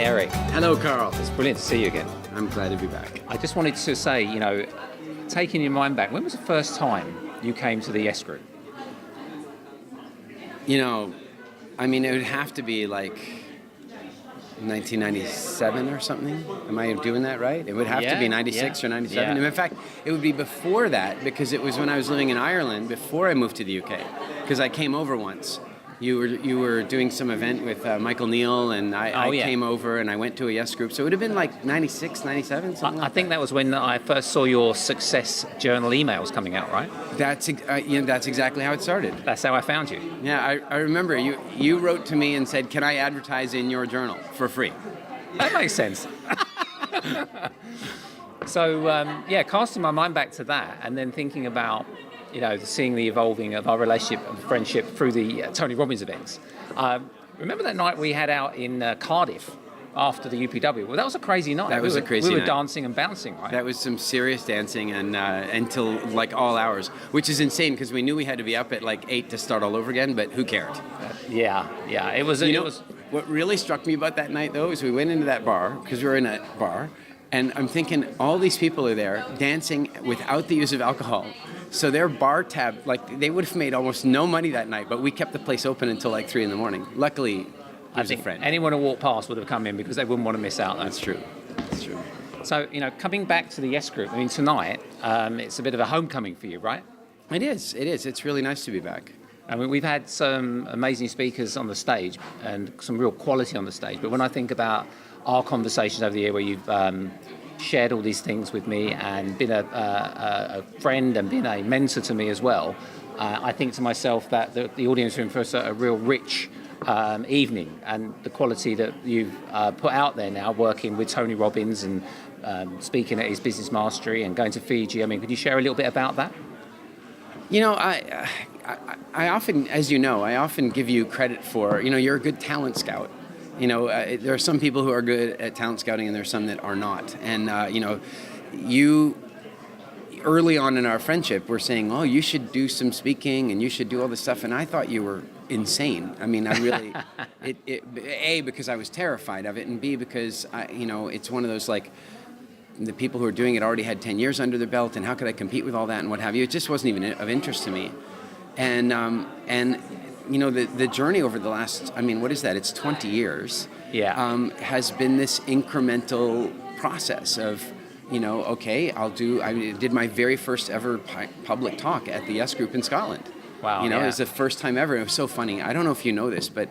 Eric. Hello, Carl. It's brilliant to see you again. I'm glad to be back. I just wanted to say, taking your mind back, when was the first time you came to the Yes Group? It would have to be like 1997 or something. Am I doing that right? It would have to be 96 or 97. Yeah. And in fact, it would be before that because it was when I was living in Ireland before I moved to the UK. Because I came over once. You were doing some event with Michael Neal, and I came over and I went to a Yes Group. So it would have been like 96, 97, something I think that was when I first saw your Success Journal emails coming out, right? That's exactly how it started. That's how I found you. Yeah, I remember you wrote to me and said, "Can I advertise in your journal for free?" That makes sense. So, casting my mind back to that and then thinking about, seeing the evolving of our relationship and friendship through the Tony Robbins events. Remember that night we had out in Cardiff after the UPW? Well, that was a crazy night. That was a crazy night. We were dancing and bouncing, right? That was some serious dancing and until like all hours, which is insane because we knew we had to be up at like 8 to start all over again, but who cared? Yeah. It was. What really struck me about that night, though, is we went into that bar, because we were in a bar, and I'm thinking all these people are there dancing without the use of alcohol. So their bar tab, they would have made almost no money that night, but we kept the place open until like 3 a.m. Luckily, I think anyone who walked past would have come in because they wouldn't want to miss out. That's true. So, coming back to the Yes Group, tonight, it's a bit of a homecoming for you, right? It is. It's really nice to be back. We've had some amazing speakers on the stage and some real quality on the stage. But when I think about our conversations over the year where you've shared all these things with me and been a friend and been a mentor to me as well, I think to myself that the audience room for us a real rich evening, and the quality that you've put out there now, working with Tony Robbins and speaking at his Business Mastery and going to Fiji. Could you share a little bit about that? I often, as you know, I often give you credit for, you're a good talent scout. There are some people who are good at talent scouting and there's some that are not. And, you early on in our friendship were saying, oh, you should do some speaking and you should do all this stuff. And I thought you were insane. I really, A, because I was terrified of it, and B, because, it's one of those the people who are doing it already had 10 years under their belt, and how could I compete with all that and what have you? It just wasn't even of interest to me. And the journey over the last, what is that? It's 20 years. Yeah. Has been this incremental process of, I did my very first ever public talk at the Yes Group in Scotland. Wow. It was the first time ever. It was so funny. I don't know if you know this, but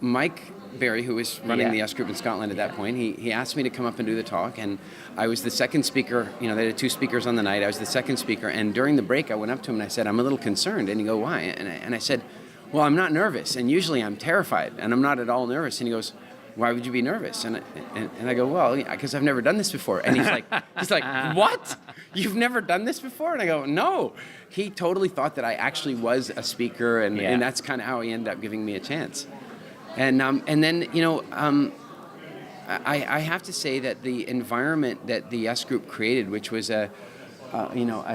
Mike Berry, who was running the Yes Group in Scotland at that point, he asked me to come up and do the talk, and I was the second speaker. They had 2 speakers on the night. I was the second speaker, and during the break, I went up to him and I said, I'm a little concerned. And he goes, why? And I said, well, I'm not nervous, and usually I'm terrified, and I'm not at all nervous. And he goes, why would you be nervous? And I go, well, because I've never done this before. And he's like, what? You've never done this before? And I go, no. He totally thought that I actually was a speaker, and that's kind of how he ended up giving me a chance. And then, I have to say that the environment that the Yes Group created, which was a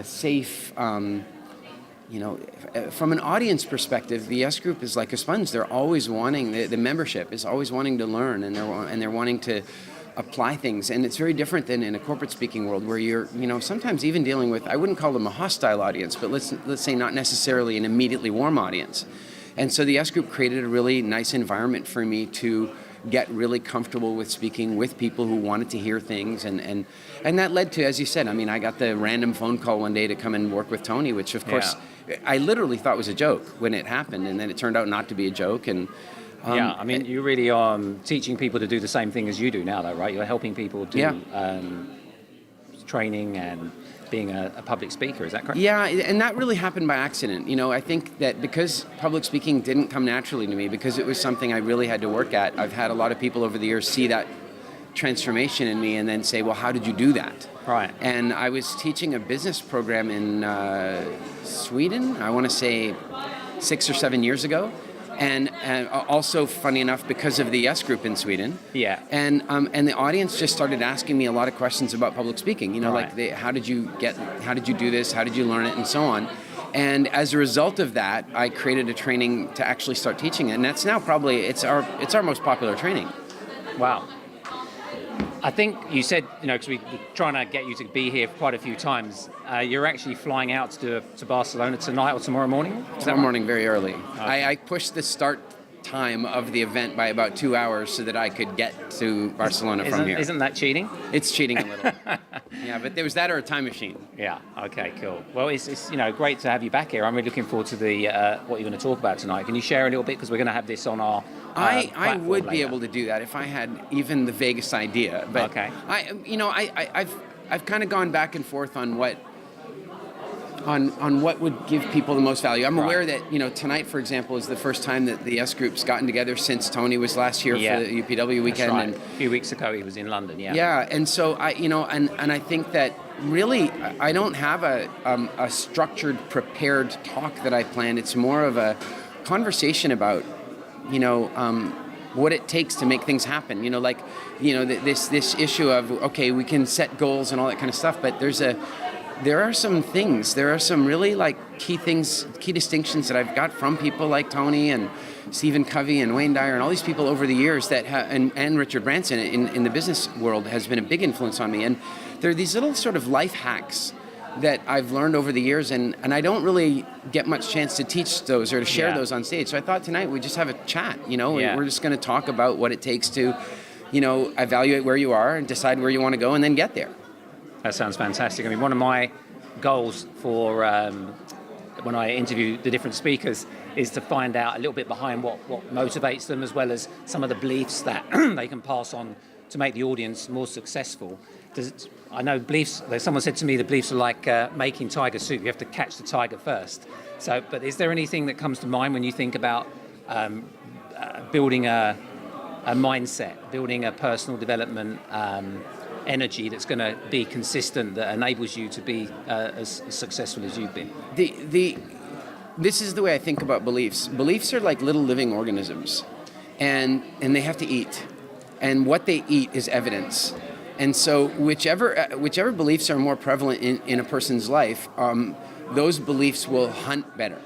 safe, from an audience perspective, the Yes Group is like a sponge. They're always wanting, the membership is always wanting to learn, and they're wanting to apply things. And it's very different than in a corporate speaking world where you're, sometimes even dealing with, I wouldn't call them a hostile audience, but let's say not necessarily an immediately warm audience. And so the Yes Group created a really nice environment for me to get really comfortable with speaking with people who wanted to hear things. And that led to, as you said, I got the random phone call one day to come and work with Tony, which of course I literally thought was a joke when it happened. And then it turned out not to be a joke. And you really are teaching people to do the same thing as you do now, though, right? You're helping people do training and being a public speaker, is that correct? Yeah, and that really happened by accident. I think that because public speaking didn't come naturally to me, because it was something I really had to work at, I've had a lot of people over the years see that transformation in me and then say, well, how did you do that? Right. And I was teaching a business program in Sweden, I want to say 6 or 7 years ago. And also, funny enough, because of the Yes Group in Sweden. Yeah. And the audience just started asking me a lot of questions about public speaking. Right. How did you do this? How did you learn it? And so on. And as a result of that, I created a training to actually start teaching it. And that's now probably, it's our most popular training. Wow. I think you said, because we're trying to get you to be here quite a few times. You're actually flying out to Barcelona tonight or tomorrow morning? Tomorrow morning, very early. Okay. I pushed the start time of the event by about 2 hours so that I could get to Barcelona from here. Isn't that cheating? It's cheating a little. Yeah, but there was that or a time machine. Yeah. Okay. Cool. Well, it's great to have you back here. I'm really looking forward to the what you're going to talk about tonight. Can you share a little bit, because we're going to have this on our. I would later. be able to do that if I had even the vaguest idea. But okay. I've kind of gone back and forth on what would give people the most value. I'm aware that tonight, for example, is the first time that the S Group's gotten together since Tony was last year for the UPW weekend. That's right. And a few weeks ago he was in London. Yeah. Yeah, and so I think that really I don't have a structured, prepared talk that I planned. It's more of a conversation about what it takes to make things happen. This issue of, okay, we can set goals and all that kind of stuff, but there are some really key distinctions that I've got from people like Tony and Stephen Covey and Wayne Dyer and all these people over the years that and Richard Branson in the business world has been a big influence on me. And there are these little sort of life hacks that I've learned over the years, and I don't really get much chance to teach those or to share those on stage. So I thought tonight we'd just have a chat, We're just going to talk about what it takes to, evaluate where you are and decide where you want to go and then get there. That sounds fantastic. I mean, one of my goals for when I interview the different speakers is to find out a little bit behind what motivates them, as well as some of the beliefs that they can pass on to make the audience more successful. I know beliefs, someone said to me the beliefs are like making tiger soup. You have to catch the tiger first. So, but is there anything that comes to mind when you think about building a mindset, building a personal development energy that's going to be consistent, that enables you to be as successful as you've been? This is the way I think about beliefs. Beliefs are like little living organisms, and they have to eat. And what they eat is evidence. And so whichever beliefs are more prevalent in a person's life, those beliefs will hunt better,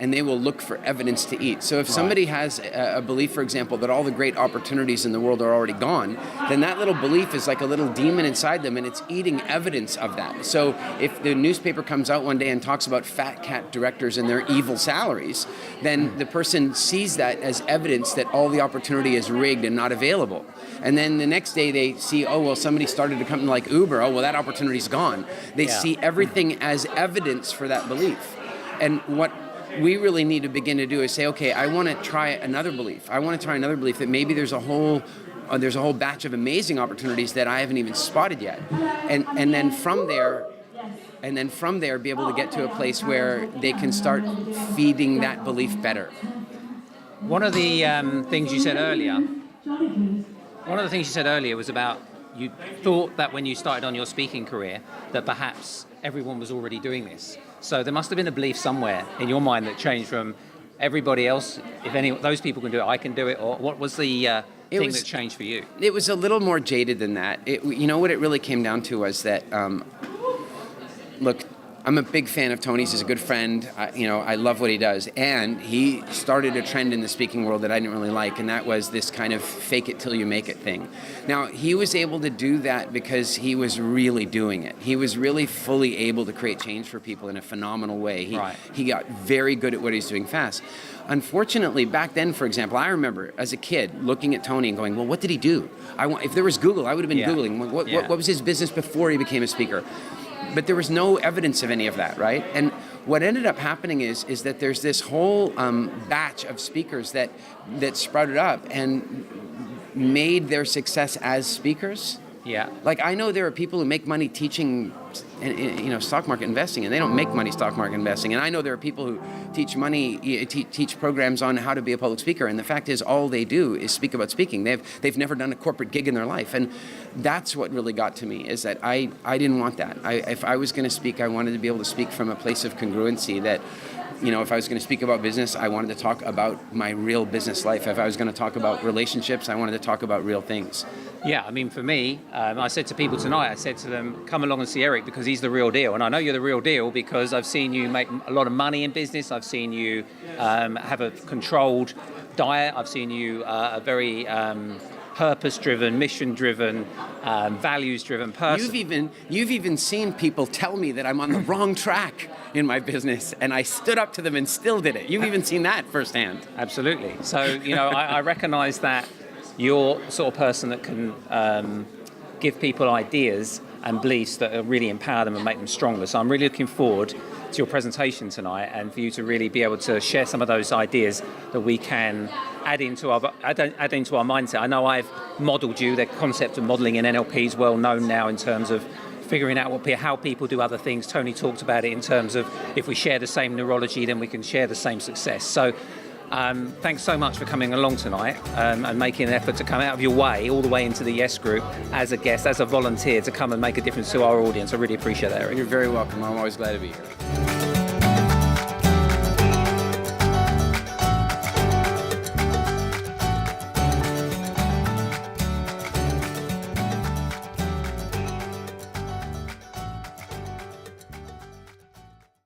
and they will look for evidence to eat. So if somebody has a belief, for example, that all the great opportunities in the world are already gone, then that little belief is like a little demon inside them, and it's eating evidence of that. So if the newspaper comes out one day and talks about fat cat directors and their evil salaries, then the person sees that as evidence that all the opportunity is rigged and not available. And then the next day they see, somebody started a company like Uber. Oh, well, that opportunity's gone. They see everything as evidence for that belief. And what we really need to begin to do is say, okay, I want to try another belief. I want to try another belief that maybe there's a whole batch of amazing opportunities that I haven't even spotted yet. And then from there be able to get to a place where they can start feeding that belief better. One of the things you said earlier was about you thought that when you started on your speaking career that perhaps everyone was already doing this. So there must have been a belief somewhere in your mind that changed from everybody else, if any those people can do it, I can do it, or what was the thing that changed for you? It was a little more jaded than that. What it really came down to was that, look, I'm a big fan of Tony's. He's a good friend. I love what he does. And he started a trend in the speaking world that I didn't really like, and that was this kind of fake it till you make it thing. Now, he was able to do that because he was really doing it. He was really fully able to create change for people in a phenomenal way. He got very good at what he's doing fast. Unfortunately, back then, for example, I remember as a kid looking at Tony and going, well, what did he do? If there was Google, I would have been Googling. What was his business before he became a speaker? But there was no evidence of any of that, right? And what ended up happening is that there's this whole batch of speakers that sprouted up and made their success as speakers. Yeah. Like, I know there are people who make money teaching, stock market investing, and they don't make money stock market investing. And I know there are people who teach programs on how to be a public speaker. And the fact is, all they do is speak about speaking. They've never done a corporate gig in their life. And that's what really got to me, is that I didn't want that. If I was going to speak, I wanted to be able to speak from a place of congruency that, if I was going to speak about business, I wanted to talk about my real business life. If I was going to talk about relationships, I wanted to talk about real things. Yeah, I mean, for me, I said to people tonight, I said to them, come along and see Eric because he's the real deal. And I know you're the real deal because I've seen you make a lot of money in business. I've seen you have a controlled diet. I've seen you a very purpose-driven, mission-driven, values-driven person. You've even seen people tell me that I'm on the wrong track in my business, and I stood up to them and still did it. You've even seen that firsthand. Absolutely. So, I recognize that you're the sort of person that can give people ideas and beliefs that really empower them and make them stronger. So I'm really looking forward to your presentation tonight, and for you to really be able to share some of those ideas that we can add into our mindset. I know I've modeled you. The concept of modeling in NLP is well known now in terms of figuring out how people do other things. Tony talked about it in terms of if we share the same neurology, then we can share the same success. So thanks so much for coming along tonight and making an effort to come out of your way all the way into the Yes Group as a guest, as a volunteer, to come and make a difference to our audience. I really appreciate that, Eric. You're very welcome. I'm always glad to be here.